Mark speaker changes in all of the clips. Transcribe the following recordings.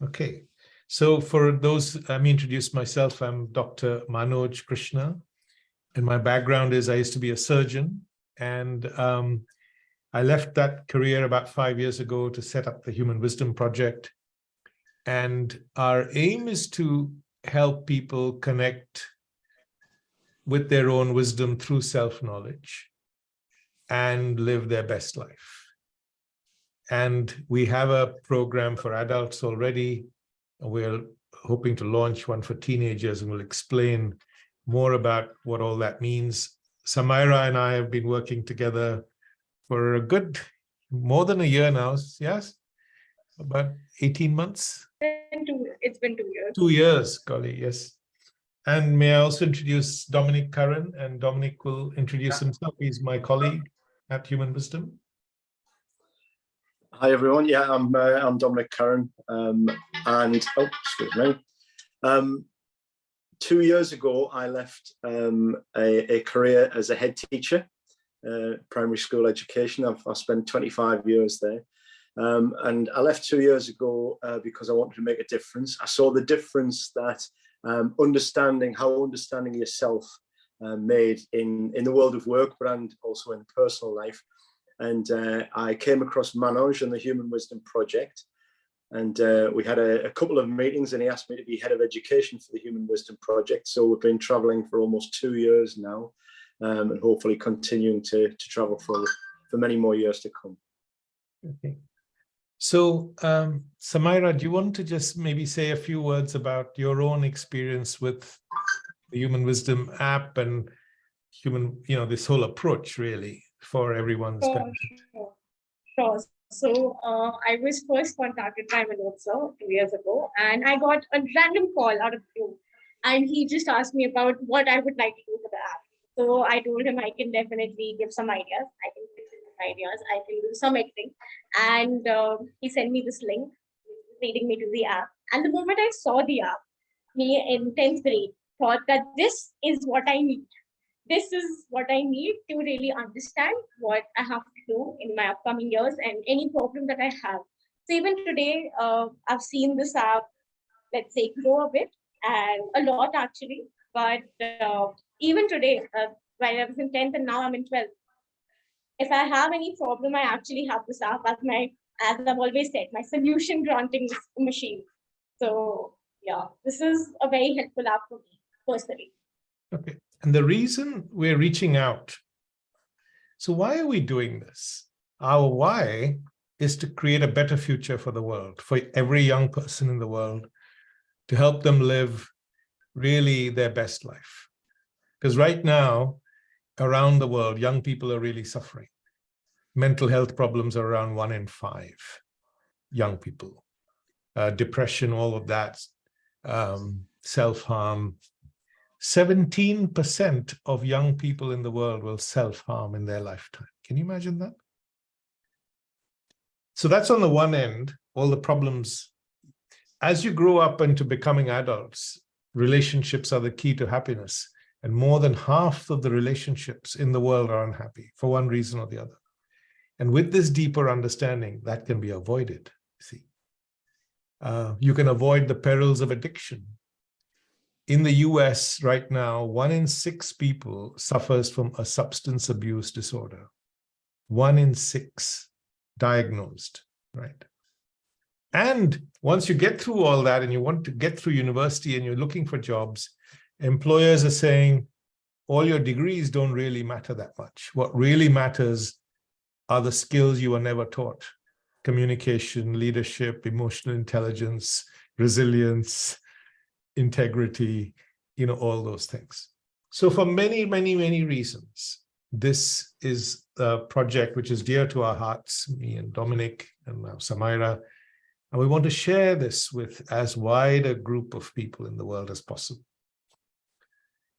Speaker 1: Okay. So for those, let me introduce myself. I'm Dr. Manoj Krishna, and my background is I used to be a surgeon, and I left that career about 5 years ago to set up the Human Wisdom Project. And our aim is to help people connect with their own wisdom through self-knowledge and live their best life. And we have a program for adults already. We're hoping to launch one for teenagers, and we'll explain more about what all that means. Samira and I have been working together for a good, more than a year now, yes? About 18 months?
Speaker 2: It's been 2 years.
Speaker 1: 2 years, golly, yes. And may I also introduce Dominic Curran, and Dominic will introduce himself. He's my colleague at Human Wisdom.
Speaker 3: Hi everyone. Yeah, I'm Dominic Curran, and excuse me. 2 years ago, I left a career as a head teacher, primary school education. I've spent 25 years there, and I left 2 years ago because I wanted to make a difference. I saw the difference that understanding yourself made in the world of work, but also in personal life. And I came across Manoj and the Human Wisdom Project, and we had a couple of meetings, and he asked me to be head of education for the Human Wisdom Project. So we've been traveling for almost 2 years now, and hopefully continuing to travel for many more years to come.
Speaker 1: Okay. So Samira, do you want to just maybe say a few words about your own experience with the Human Wisdom app and this whole approach really for everyone's benefit?
Speaker 2: Sure. So I was first contacted by Manoj sir 2 years ago, and I got a random call out of the blue, and he just asked me about what I would like to do for the app. So I told him I can definitely give some ideas. I can do some editing, and he sent me this link leading me to the app. And the moment I saw the app, me in 10th grade thought that this is what I need. This is what I need to really understand what I have to do in my upcoming years and any problem that I have. So even today, I've seen this app, let's say, grow a bit, and a lot actually. But even today, while I was in 10th and now I'm in 12th, if I have any problem, I actually have this app as I've always said, my solution granting machine. So yeah, this is a very helpful app for me personally.
Speaker 1: Okay. And the reason we're reaching out, so why are we doing this? Our why is to create a better future for the world, for every young person in the world, to help them live really their best life. Because right now, around the world, young people are really suffering. Mental health problems are around 1 in 5 young people. Depression, all of that, self-harm. 17% of young people in the world will self-harm in their lifetime. Can you imagine that? So that's on the one end, all the problems. As you grow up into becoming adults, relationships are the key to happiness. And more than half of the relationships in the world are unhappy for one reason or the other. And with this deeper understanding, that can be avoided, see. You can avoid the perils of addiction. In the US right now, 1 in 6 people suffers from a substance abuse disorder. 1 in 6 diagnosed, right? And once you get through all that and you want to get through university and you're looking for jobs, employers are saying, all your degrees don't really matter that much. What really matters are the skills you were never taught. Communication, leadership, emotional intelligence, resilience, integrity, all those things. So for many, many, many reasons, this is a project which is dear to our hearts, me and Dominic and Samira, and we want to share this with as wide a group of people in the world as possible.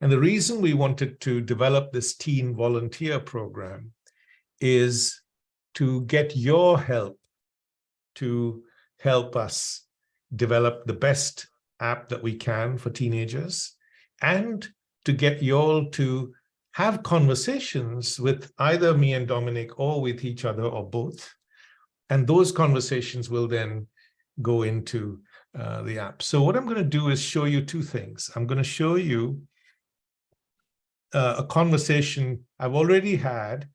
Speaker 1: And the reason we wanted to develop this teen volunteer program is to get your help to help us develop the best app that we can for teenagers, and to get you all to have conversations with either me and Dominic or with each other or both. And those conversations will then go into the app. So what I'm going to do is show you two things. I'm going to show you a conversation I've already had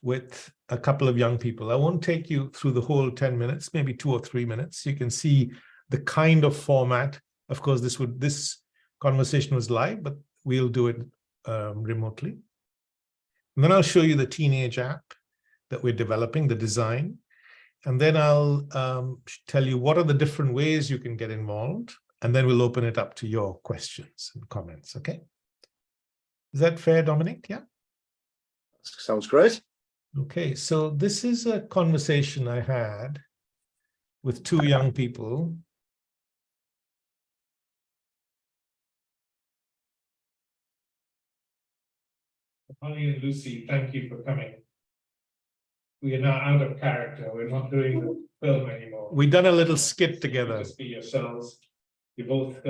Speaker 1: with a couple of young people. I won't take you through the whole 10 minutes, maybe 2 or 3 minutes. You can see the kind of format. Of course, this conversation was live, but we'll do it remotely. And then I'll show you the teenage app that we're developing, the design. And then I'll tell you what are the different ways you can get involved. And then we'll open it up to your questions and comments, okay? Is that fair, Dominic? Yeah?
Speaker 3: Sounds great.
Speaker 1: Okay, so this is a conversation I had with two young people. Holly and Lucy, thank you for coming. We are now out of character. We're not doing the film anymore. We've done a little skit together. Just be yourselves. You're both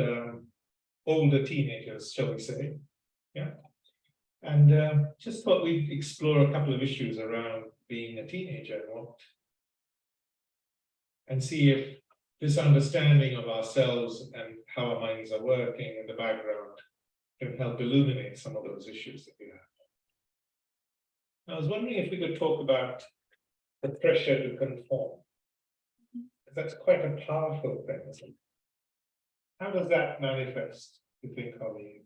Speaker 1: older teenagers, shall we say? Yeah. And just thought we'd explore a couple of issues around being a teenager and see if this understanding of ourselves and how our minds are working in the background can help illuminate some of those issues that we have. I was wondering if we could talk about the pressure to conform. That's quite a powerful thing, isn't it? How does that manifest, you think, Holly,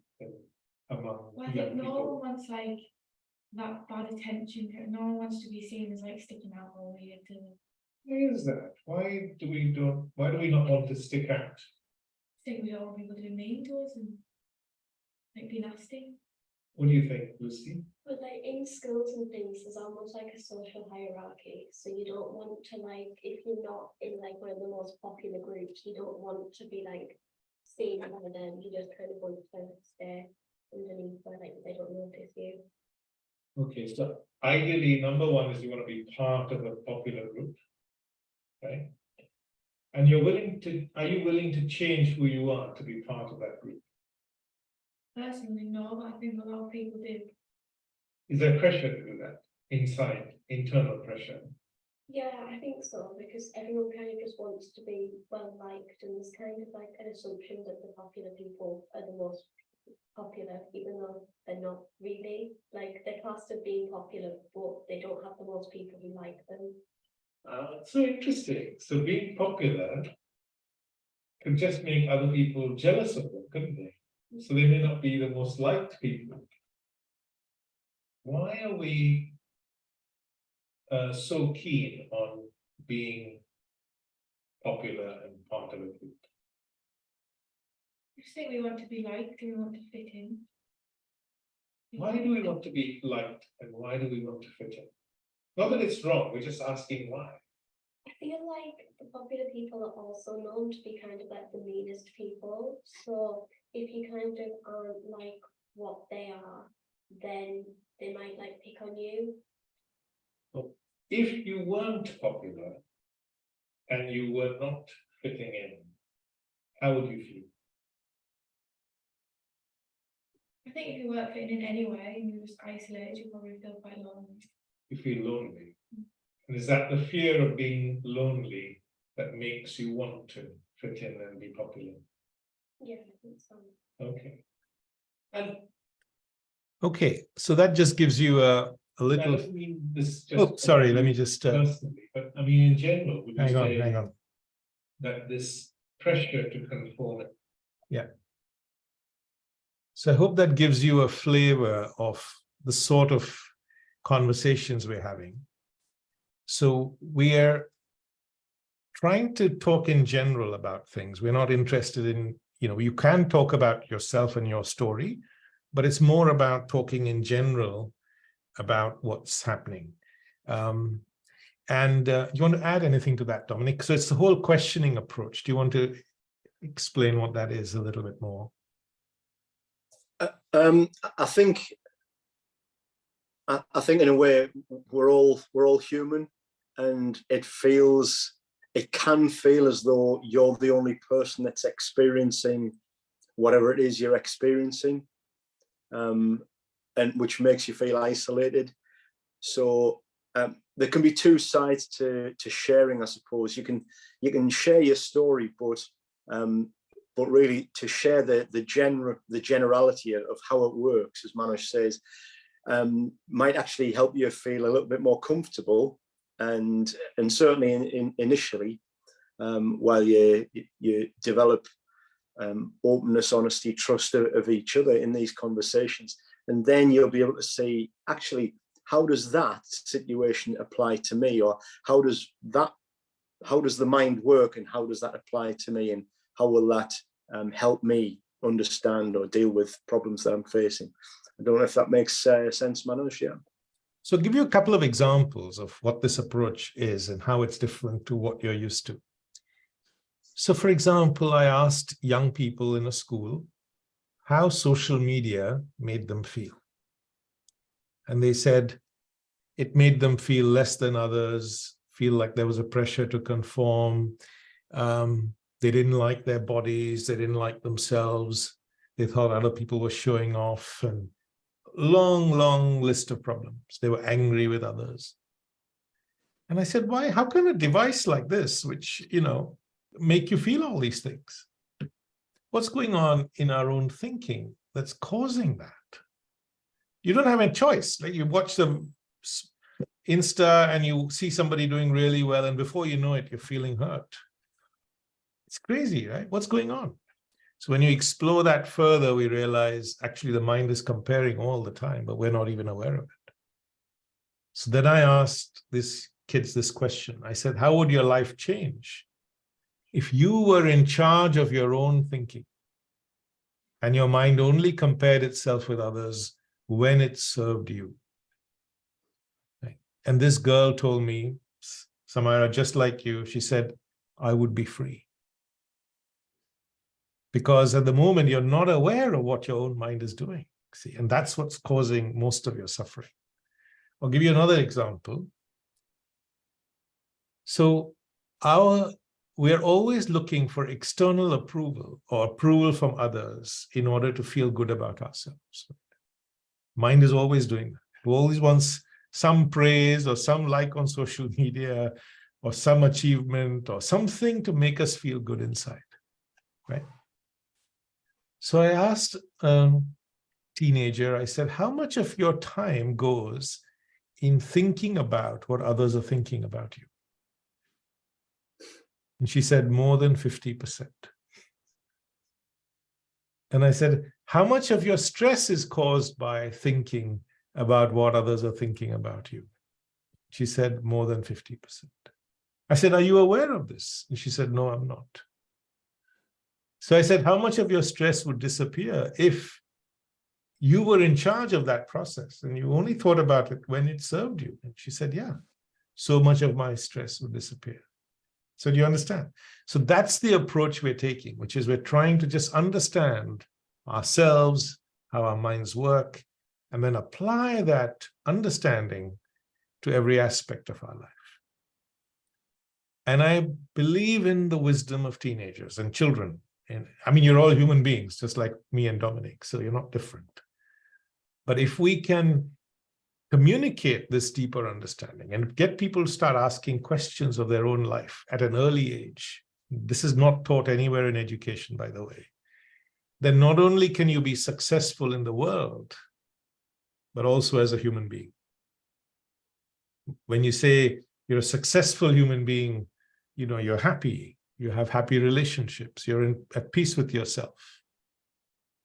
Speaker 1: among
Speaker 4: Well, I
Speaker 1: young
Speaker 4: think no
Speaker 1: people?
Speaker 4: one wants like that bad attention. No one wants to be seen as like sticking out all weird.
Speaker 1: Why is that? Why do we not want to stick out?
Speaker 4: I think we don't want people to be mean to us and like be nasty.
Speaker 1: What do you think, Lucy?
Speaker 5: But like in schools and things, there's almost like a social hierarchy. So you don't want to like, if you're not in like one of the most popular groups, you don't want to be like seen by them. You just kind of want to stay underneath where like they don't notice you.
Speaker 1: Okay, so ideally, number one is you want to be part of a popular group, right? And are you willing to change who you are to be part of that group?
Speaker 4: Personally, no, but I think a lot of people do.
Speaker 1: Is there pressure to do that inside, internal pressure?
Speaker 5: Yeah, I think so, because everyone kind of just wants to be well liked, and there's kind of like an assumption that the popular people are the most popular, even though they're not really. Like they're classed as being popular, but they don't have the most people who like them.
Speaker 1: So interesting. So being popular could just make other people jealous of them, couldn't they? So they may not be the most liked people. Why are we so keen on being popular and part of a group?
Speaker 4: I just think we want to be liked and we want to fit in.
Speaker 1: Why do we want to be liked and why do we want to fit in? Not that it's wrong, we're just asking why.
Speaker 5: I feel like the popular people are also known to be kind of like the meanest people. So if you kind of aren't like what they are, then they might like pick on you.
Speaker 1: Well, if you weren't popular and you were not fitting in, how would you feel?
Speaker 4: I think if you weren't fitting in anyway and you're just isolated, you probably feel quite lonely.
Speaker 1: You feel lonely. And is that the fear of being lonely that makes you want to fit in and be popular?
Speaker 5: Yeah, I think so.
Speaker 1: Okay. And okay, so that just gives you a little. I don't mean this just
Speaker 3: Oh,
Speaker 1: sorry, let me just personally, but I mean in general, would you say
Speaker 3: hang on.
Speaker 1: that this pressure to conform?
Speaker 3: Yeah.
Speaker 1: So I hope that gives you a flavor of the sort of conversations we're having. So we're trying to talk in general about things. We're not interested in, you can talk about yourself and your story, but it's more about talking in general about what's happening. And you want to add anything to that, Dominic? So it's the whole questioning approach. Do you want to explain what that is a little bit more?
Speaker 3: I think in a way we're all human, and it can feel as though you're the only person that's experiencing whatever it is you're experiencing, and which makes you feel isolated. So there can be two sides to sharing, I suppose. You can share your story, but but really to share the generality of how it works, as Manoj says, might actually help you feel a little bit more comfortable, and certainly initially, while you develop openness, honesty, trust of each other in these conversations, and then you'll be able to see, actually, how does that situation apply to me, or how does the mind work, and how does that apply to me, and how will that help me understand or deal with problems that I'm facing? I don't know if that makes sense, Manoj. Yeah.
Speaker 1: So I'll give you a couple of examples of what this approach is and how it's different to what you're used to. So, for example, I asked young people in a school how social media made them feel. And they said it made them feel less than others, feel like there was a pressure to conform. They didn't like their bodies. They didn't like themselves. They thought other people were showing off, and long list of problems. They were angry with others. And I said, why? How can a device like this, which, make you feel all these things? What's going on in our own thinking that's causing that? You don't have a choice. Like, you watch the Insta and you see somebody doing really well, and before you know it, you're feeling hurt. It's crazy, right? What's going on? So when you explore that further, we realize actually the mind is comparing all the time, but we're not even aware of it. So then I asked these kids this question. I said, how would your life change if you were in charge of your own thinking and your mind only compared itself with others when it served you? Right? And this girl told me, Samira, just like you, she said, I would be free. Because at the moment, you're not aware of what your own mind is doing. See, and that's what's causing most of your suffering. I'll give you another example. So we're always looking for external approval or approval from others in order to feel good about ourselves. Mind is always doing that. It always wants some praise or some like on social media or some achievement or something to make us feel good inside, right? So I asked a teenager, I said, how much of your time goes in thinking about what others are thinking about you? And she said, more than 50%. And I said, how much of your stress is caused by thinking about what others are thinking about you? She said, more than 50%. I said, are you aware of this? And she said, no, I'm not. So I said, how much of your stress would disappear if you were in charge of that process and you only thought about it when it served you? And she said, yeah, so much of my stress would disappear. So do you understand? So that's the approach we're taking, which is we're trying to just understand ourselves, how our minds work, and then apply that understanding to every aspect of our life. And I believe in the wisdom of teenagers and children. And I mean, you're all human beings, just like me and Dominic, so you're not different. But if we can communicate this deeper understanding and get people to start asking questions of their own life at an early age, this is not taught anywhere in education, by the way, then not only can you be successful in the world, but also as a human being. When you say you're a successful human being, you're happy, you have happy relationships, you're at peace with yourself.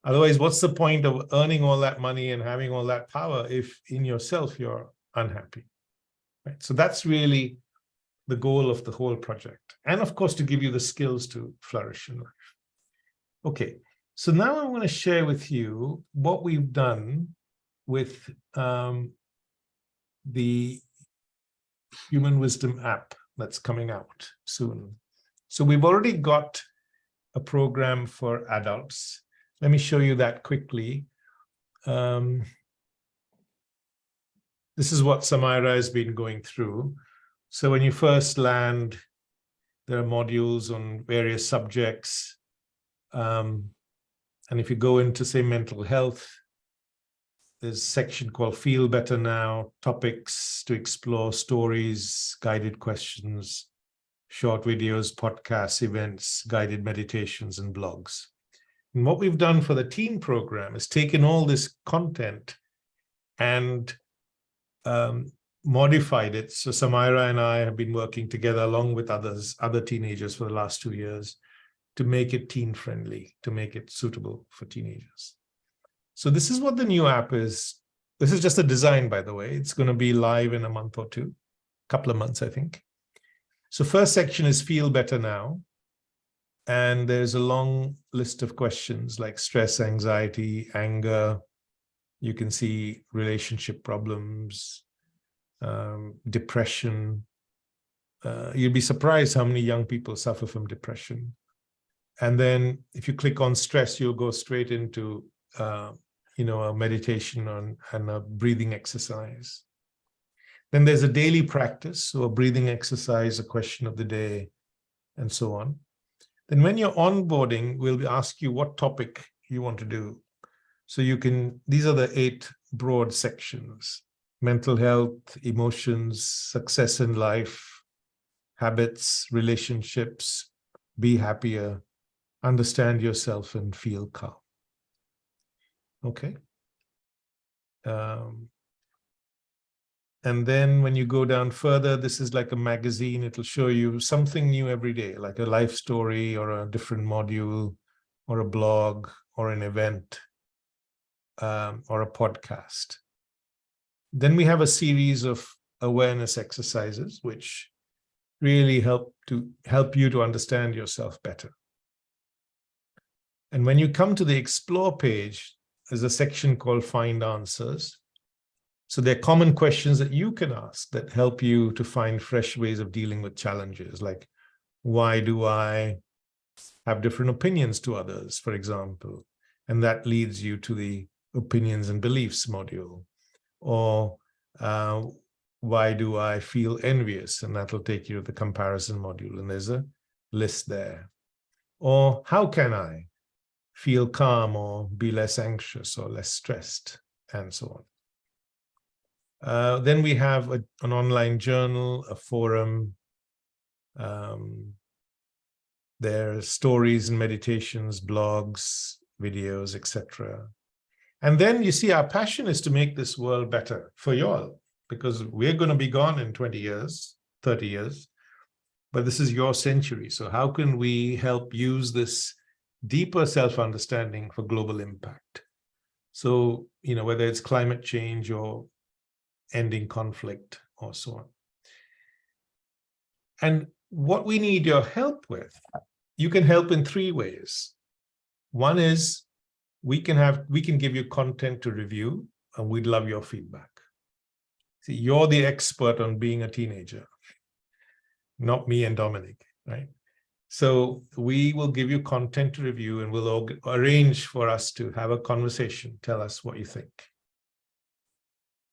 Speaker 1: Otherwise, what's the point of earning all that money and having all that power if in yourself you're unhappy? Right? So that's really the goal of the whole project. And of course, to give you the skills to flourish in life. Okay, so now I want to share with you what we've done with the Human Wisdom app that's coming out soon. So we've already got a program for adults. Let me show you that quickly. This is what Samira has been going through. So when you first land, there are modules on various subjects. And if you go into, say, mental health, there's a section called Feel Better Now, topics to explore, stories, guided questions, short videos, podcasts, events, guided meditations, and blogs. And what we've done for the teen program is taken all this content and modified it. So Samira and I have been working together along with other teenagers for the last 2 years to make it teen friendly, to make it suitable for teenagers. So this is what the new app is. This is just a design, by the way. It's going to be live in a month or two, couple of months, I think. So first section is Feel Better Now. And there's a long list of questions like stress, anxiety, anger. You can see relationship problems, depression. You'd be surprised how many young people suffer from depression. And then if you click on stress, you'll go straight into a meditation and a breathing exercise. Then there's a daily practice, so a breathing exercise, a question of the day, and so on. Then when you're onboarding, we'll ask you what topic you want to do. So you can, these are the 8 broad sections: mental health, emotions, success in life, habits, relationships, be happier, understand yourself, and feel calm. Okay. And then when you go down further, this is like a magazine. It'll show you something new every day, like a life story or a different module or a blog or an event or a podcast. Then we have a series of awareness exercises, which really help you to understand yourself better. And when you come to the Explore page, there's a section called Find Answers. So there are common questions that you can ask that help you to find fresh ways of dealing with challenges, like, why do I have different opinions to others, for example? And that leads you to the opinions and beliefs module. Or why do I feel envious? And that'll take you to the comparison module. And there's a list there. Or how can I feel calm or be less anxious or less stressed, and so on. Then we have an online journal, a forum. There are stories and meditations, blogs, videos, etc. And then you see our passion is to make this world better for you all, because we're going to be gone in 20 years, 30 years, but this is your century. So how can we help use this deeper self-understanding for global impact? So, whether it's climate change or ending conflict or so on. And what we need your help with, you can help in 3 ways. One is we can give you content to review, and we'd love your feedback. See, you're the expert on being a teenager, not me and Dominic, right? So we will give you content to review, and we'll arrange for us to have a conversation. Tell us what you think.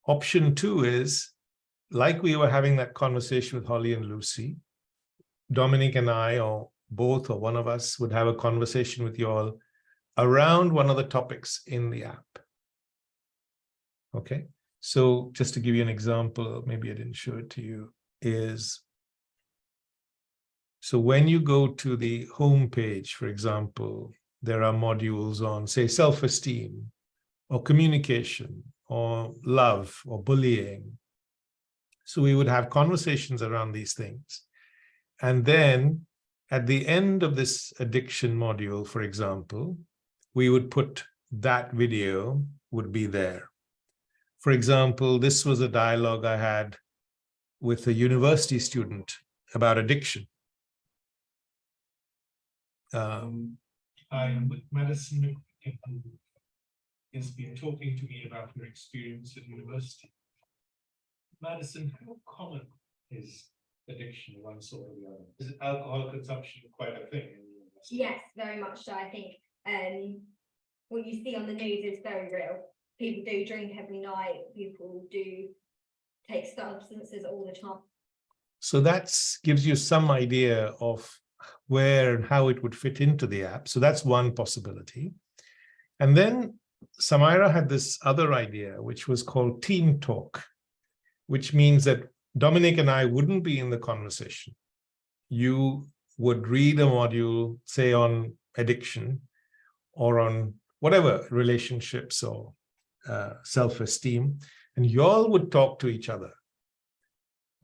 Speaker 1: Option 2 is, like we were having that conversation with Holly and Lucy, Dominic and I, or both, or one of us, would have a conversation with you all around one of the topics in the app. Okay, so just to give you an example, maybe I didn't show it to you, is, so when you go to the home page, for example, there are modules on, say, self-esteem or communication or love or bullying. So we would have conversations around these things. And then at the end of this addiction module, for example, we would put that video would be there. For example, this was a dialogue I had with a university student about addiction. I am with Madison, who has been talking to me about her experience at university. Madison, how common is addiction of one sort or the other? Is alcohol consumption quite a thing in university?
Speaker 6: Yes, very much so. I think what you see on the news is very real. People do drink every night. People do take substances all the time. So that gives you some idea of where and how it would fit into the app. So that's one possibility. And then Samira had this other idea, which was called Teen Talk, which means that Dominic and I wouldn't be in the conversation.
Speaker 1: you would read a module, say on addiction or on whatever relationships or self-esteem, and you all would talk to each other.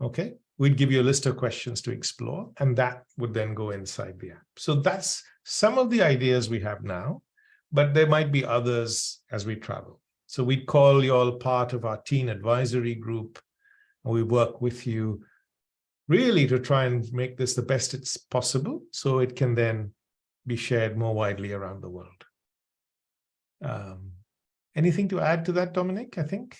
Speaker 1: Okay, we'd give you a list of questions to explore, and that would then go inside the app. So that's some of the ideas we have now, but there might be others as we travel. So we'd call you all part of our teen advisory group, and we work with you really to try and make this the best it's possible so it can then be shared more widely around the world. Anything to add to that, Dominic, I think?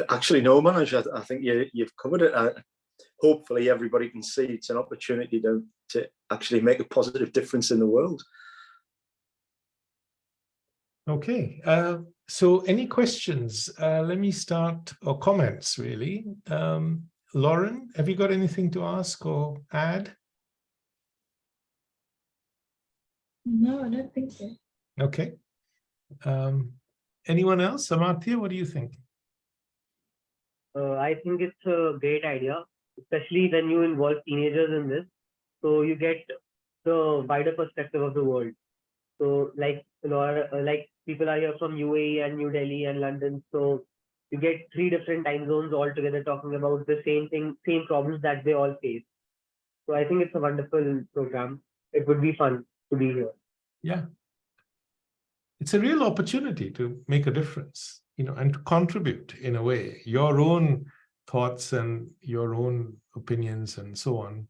Speaker 3: Actually, no, Manoj, I think you've covered it. Hopefully everybody can see it's an opportunity to actually make a positive difference in the world.
Speaker 1: Okay, so any questions? Let me start, or comments really. Lauren, have you got anything to ask or add?
Speaker 4: No, I don't think so.
Speaker 1: Okay. Anyone else? Amartya, what do you think?
Speaker 7: I think it's a great idea, especially when you involve teenagers in this. So you get the wider perspective of the world. So like people are here from UAE and New Delhi and London. So you get 3 different time zones all together talking about the same thing, same problems that they all face. So I think it's a wonderful program. It would be fun to be here.
Speaker 1: Yeah. It's a real opportunity to make a difference, and to contribute in a way, your own thoughts and your own opinions and so on.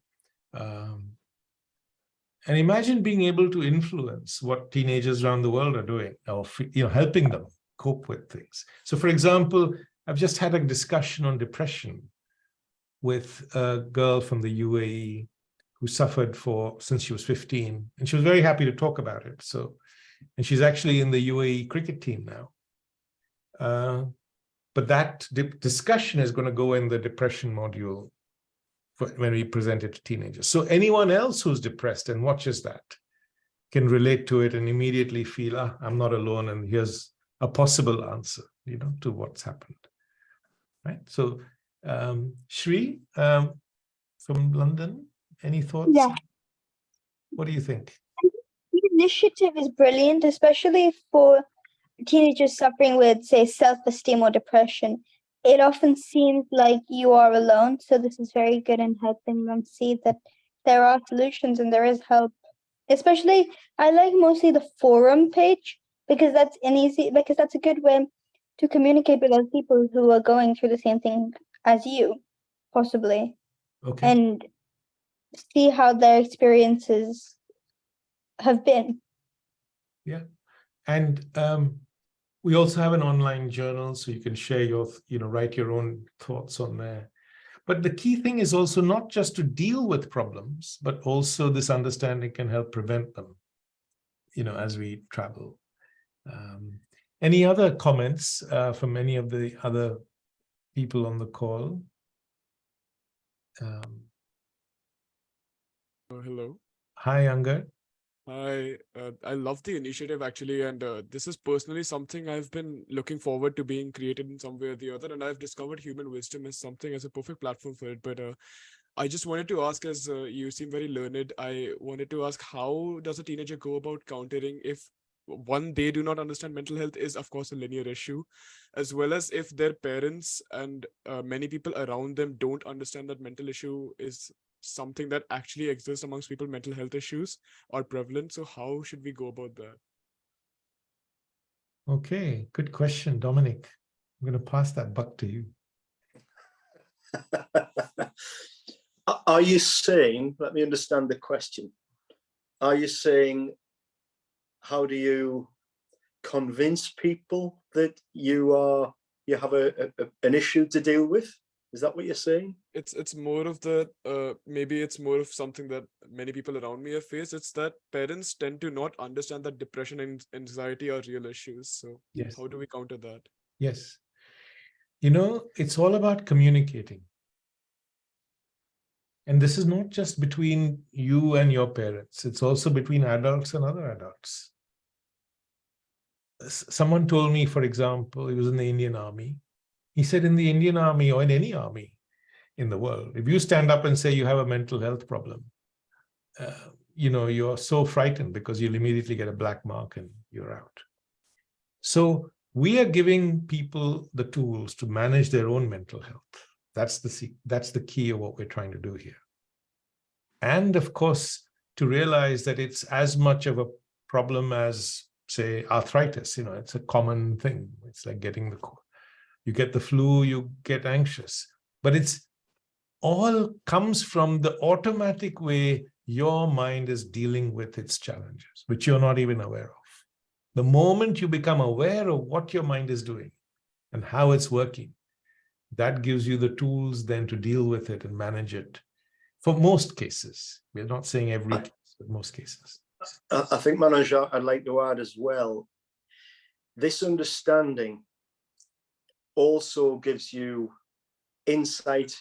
Speaker 1: And imagine being able to influence what teenagers around the world are doing, or helping them cope with things. So, for example, I've just had a discussion on depression with a girl from the UAE who suffered since she was 15, and she was very happy to talk about it. So, and she's actually in the UAE cricket team now. But that discussion is going to go in the depression module when we present it to teenagers. So anyone else who's depressed and watches that can relate to it and immediately feel, I'm not alone, and here's a possible answer, to what's happened. Right? So, Shri, from London, any thoughts?
Speaker 8: Yeah.
Speaker 1: What do you think?
Speaker 8: The initiative is brilliant, especially for teenagers suffering with, say, self-esteem or depression. It often seems like you are alone, so this is very good in helping them see that there are solutions and there is help. Especially, I like mostly the forum page because that's a good way to communicate with other people who are going through the same thing as you, possibly,
Speaker 1: Okay.
Speaker 8: and see how their experiences have been.
Speaker 1: Yeah, and we also have an online journal, so you can share write your own thoughts on there. But the key thing is also not just to deal with problems, but also this understanding can help prevent them, as we travel. Any other comments from any of the other people on the call?
Speaker 9: Hello.
Speaker 1: Hi, Angar.
Speaker 9: I love the initiative actually, and this is personally something I've been looking forward to being created in some way or the other, and I've discovered Human Wisdom as a perfect platform for it. But I just wanted to ask, as you seem very learned, I wanted to ask, how does a teenager go about countering if one, they do not understand mental health is of course a linear issue, as well as if their parents and many people around them don't understand that mental issue is something that actually exists amongst people, mental health issues are prevalent. So how should we go about that?
Speaker 1: Okay, good question, Dominic. I'm going to pass that buck to you.
Speaker 3: Are you saying, let me understand the question. Are you saying, how do you convince people that you have an issue to deal with? Is that what you're saying?
Speaker 9: It's more of the maybe it's more of something that many people around me have faced. It's that parents tend to not understand that depression and anxiety are real issues. So
Speaker 1: yes,
Speaker 9: how do we counter that?
Speaker 1: Yes, it's all about communicating. And this is not just between you and your parents. It's also between adults and other adults. Someone told me, for example, he was in the Indian Army. He said in the Indian Army or in any army, in the world. If you stand up and say you have a mental health problem, you're so frightened because you'll immediately get a black mark and you're out. So we are giving people the tools to manage their own mental health. That's the key of what we're trying to do here. And of course, to realize that it's as much of a problem as, say, arthritis. It's a common thing. It's like you get the flu, you get anxious. But it's all comes from the automatic way your mind is dealing with its challenges, which you're not even aware of. The moment you become aware of what your mind is doing and how it's working, that gives you the tools then to deal with it and manage it. For most cases, we're not saying every case, but most cases.
Speaker 3: I think, Manoj, I'd like to add as well, this understanding also gives you insight,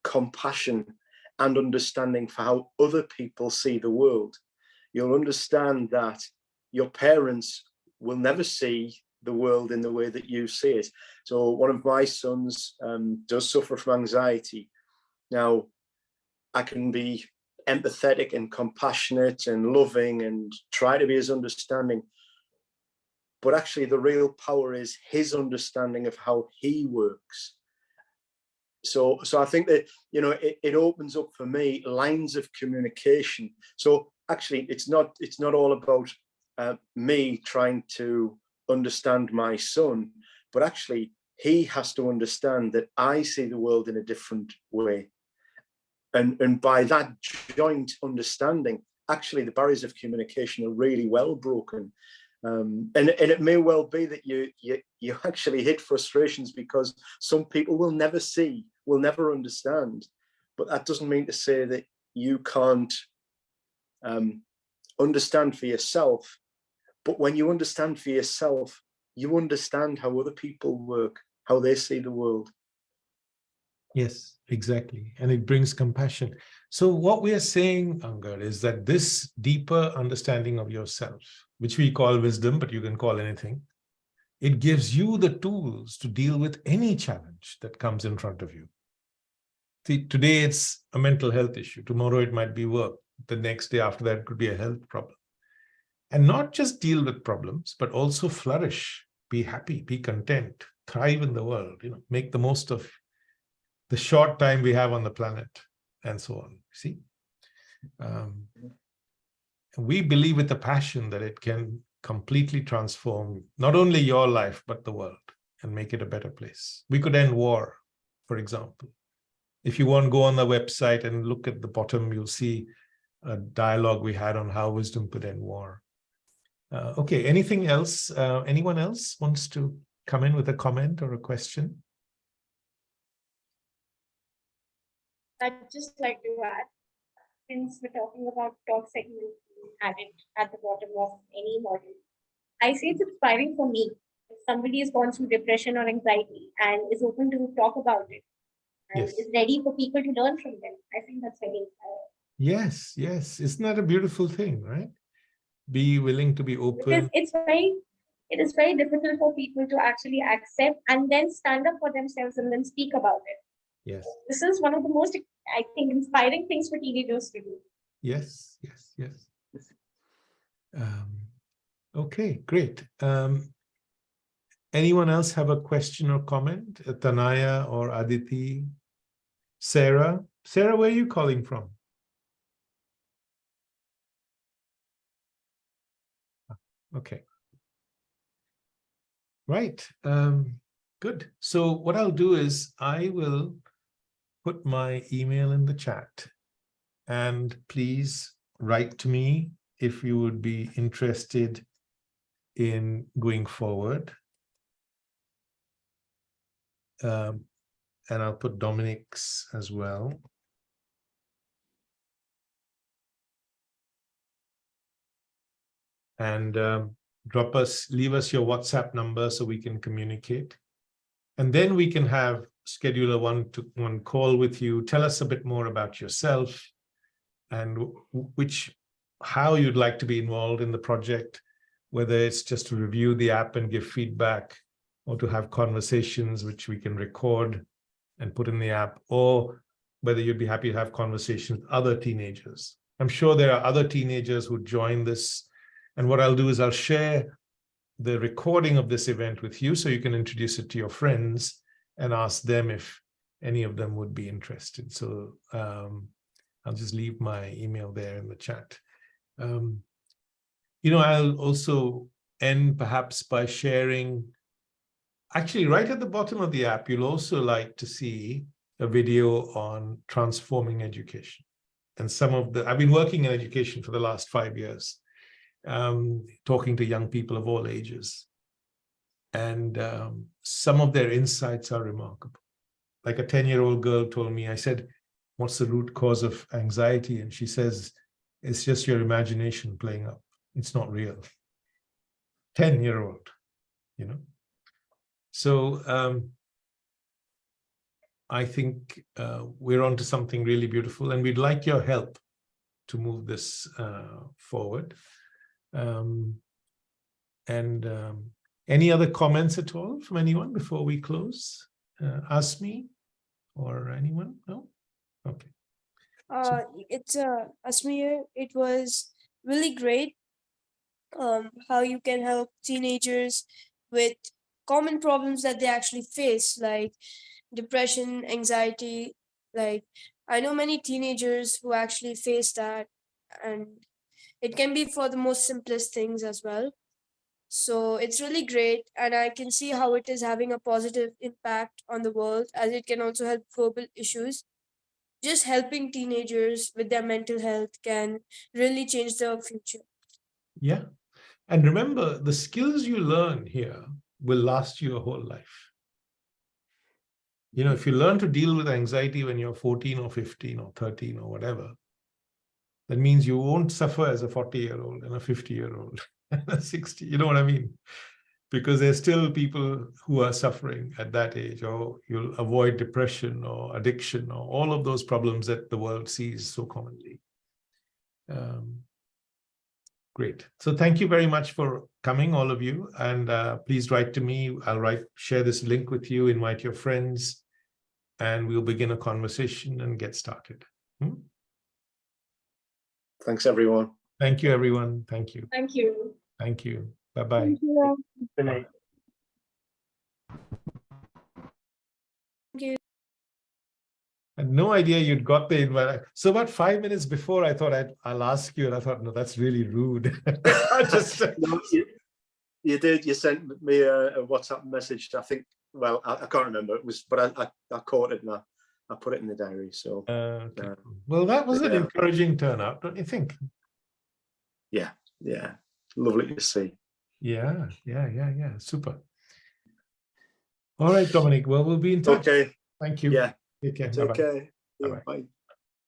Speaker 3: compassion, and understanding for how other people see the world. You'll understand that your parents will never see the world in the way that you see it. So one of my sons does suffer from anxiety. Now, I can be empathetic and compassionate and loving and try to be as understanding. But actually the real power is his understanding of how he works. So I think that, it opens up for me lines of communication. So actually it's not all about me trying to understand my son, but actually he has to understand that I see the world in a different way. And by that joint understanding, actually the barriers of communication are really well broken. And it may well be that you actually hit frustrations because some people will never see, will never understand. But that doesn't mean to say that you can't understand for yourself. But when you understand for yourself, you understand how other people work, how they see the world.
Speaker 1: Yes, exactly. And it brings compassion. So what we are saying, Angar, is that this deeper understanding of yourself, which we call wisdom, but you can call anything, it gives you the tools to deal with any challenge that comes in front of you. See, today it's a mental health issue. Tomorrow it might be work. The next day after that it could be a health problem. And not just deal with problems, but also flourish, be happy, be content, thrive in the world, make the most of the short time we have on the planet, and so on. See, we believe with a passion that it can completely transform not only your life, but the world and make it a better place. We could end war, for example. If you want to go on the website and look at the bottom, you'll see a dialogue we had on how wisdom could end war. Okay, anything else? Anyone else wants to come in with a comment or a question?
Speaker 2: I'd just like to add, since we're talking about toxic added at the bottom of any model, I say it's inspiring for me. If somebody has gone through depression or anxiety and is open to talk about it and is ready for people to learn from them, I think that's very inspiring.
Speaker 1: Yes, yes. Isn't that a beautiful thing, right? Be willing to be open.
Speaker 2: Because it is very difficult for people to actually accept and then stand up for themselves and then speak about it.
Speaker 1: Yes.
Speaker 2: This is one of the most, I think, inspiring things for teenagers to do.
Speaker 1: Yes, yes, yes. Okay, great. Anyone else have a question or comment? Tanaya or Aditi? Sarah? Sarah, where are you calling from? Okay. Right. Good. So what I'll do is I will put my email in the chat, and please write to me if you would be interested in going forward. And I'll put Dominic's as well. And leave us your WhatsApp number so we can communicate. And then we can schedule a one-to-one call with you. Tell us a bit more about yourself and how you'd like to be involved in the project, whether it's just to review the app and give feedback or to have conversations which we can record. and put in the app, or whether you'd be happy to have conversations with other teenagers. I'm sure there are other teenagers who join this. And what I'll do is I'll share the recording of this event with you so you can introduce it to your friends and ask them if any of them would be interested. So I'll just leave my email there in the chat. I'll also end perhaps by sharing, actually right at the bottom of the app, you'll also like to see a video on transforming education. And I've been working in education for the last 5 years, talking to young people of all ages. And some of their insights are remarkable. Like a 10-year-old girl told me, I said, what's the root cause of anxiety? And she says, it's just your imagination playing up. It's not real. 10-year-old, So I think we're onto something really beautiful, and we'd like your help to move this forward. Any other comments at all from anyone before we close? Asmi or anyone? No? Okay.
Speaker 10: It's Asmi here. It was really great how you can help teenagers with common problems that they actually face, like depression, anxiety. Like, I know many teenagers who actually face that, and it can be for the most simplest things as well. So it's really great, and I can see how it is having a positive impact on the world, as it can also help global issues. Just helping teenagers with their mental health can really change their future.
Speaker 1: Yeah. And remember, the skills you learn here will last you a whole life. If you learn to deal with anxiety when you're 14 or 15 or 13 or whatever, that means you won't suffer as a 40-year-old and a 50-year-old and a 60, you know what I mean? Because there's still people who are suffering at that age, or you'll avoid depression or addiction or all of those problems that the world sees so commonly. Great. So thank you very much for coming, all of you. And please write to me. I'll share this link with you, invite your friends, and we'll begin a conversation and get started.
Speaker 3: Thanks, everyone.
Speaker 1: Thank you, everyone. Thank you.
Speaker 2: Thank you.
Speaker 1: Thank you. Bye-bye.
Speaker 2: Thank you.
Speaker 7: Good night.
Speaker 10: Thank you.
Speaker 1: I had no idea you'd got the invite. So about 5 minutes before, I thought I'll ask you, and I thought, no, that's really rude.
Speaker 3: No, you did. You sent me a WhatsApp message. I think. Well, I can't remember. It was, but I caught it and I put it in the diary. So.
Speaker 1: Okay. Well, that was an encouraging turnout, don't you think?
Speaker 3: Yeah. Lovely to see.
Speaker 1: Yeah. Super. All right, Dominic. Well, we'll be in touch.
Speaker 3: Okay.
Speaker 1: Thank you.
Speaker 3: Yeah.
Speaker 1: Take care.
Speaker 3: Take care.
Speaker 1: Bye-bye.
Speaker 3: Bye.